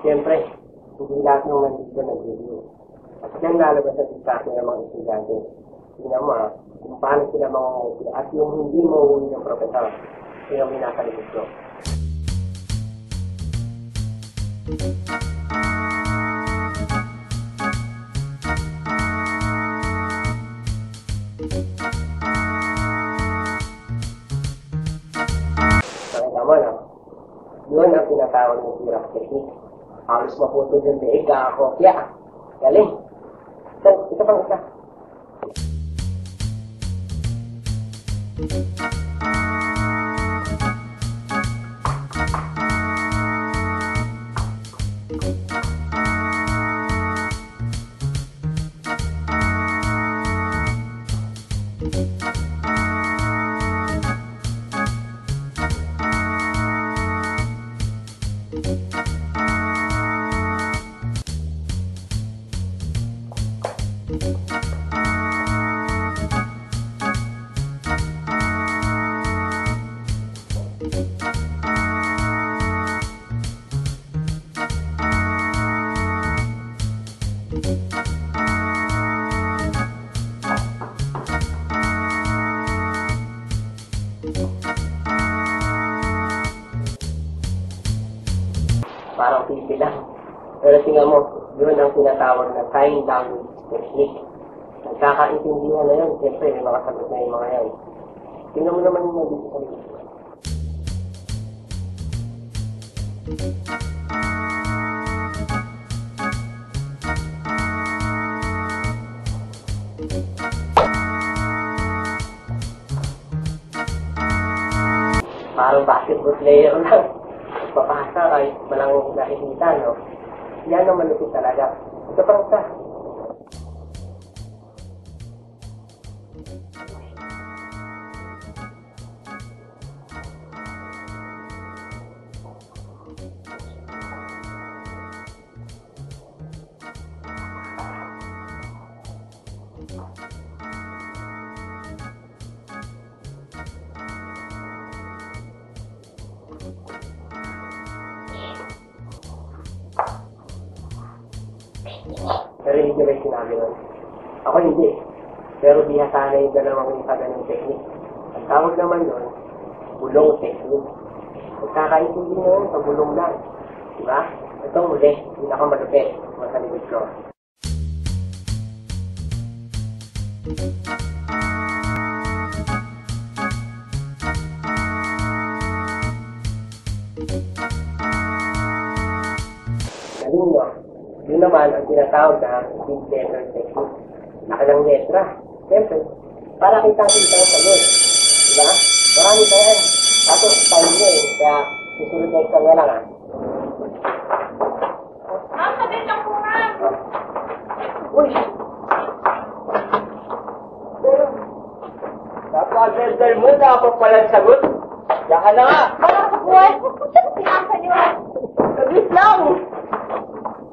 Siyempre, hindi lahat ng nandito nag-review. At yan lalabas sa discussion ng mga estudyante. Tingnan mo kung paano sila mangunguti at yung hindi mauuli ng profesor. Yung minasalimit ko. Nakita mo, no? Yun ang tinatawag ng Xerox technique. Halos maputo yung leeg, kakakopya. Galing. Ito pang isa. Parang pipi lang. Pero tingnan mo, yun ang tinatawag na sign language technique. Nagkakaintindihan na yun. Siyempre, may mga sagot na yung mga yan. Tingnan mo naman yung dito sa video. Parang basketball player lang. Papasa ay walang nakikita, no? Yan ang malupit talaga. Ito pang isa. Pero hindi ba yung sinabi nun? Ako hindi. Pero bihasa na yung dalawang ganong technique. Ang tawag naman nun, bulong technique. Magkakaintindi na yun sa bulong lang. Diba? Itong muli, pinakamalupit. Masalimit ko. Galing mo. Yun naman ang tinatawag na big letter technique. Nakalang letra. Siyempre, para kitang-kita ang sagot. Diba? Marami pa yan. Tapos, time nyo Kaya, susunod na isang nga lang Ma'am, sabihin lang po, ma'am. Uy! Napag-letter mo, dapat palang sagot. Diyan ka na nga. Wala ka buhay. Sinasa niyo. Sabit lang!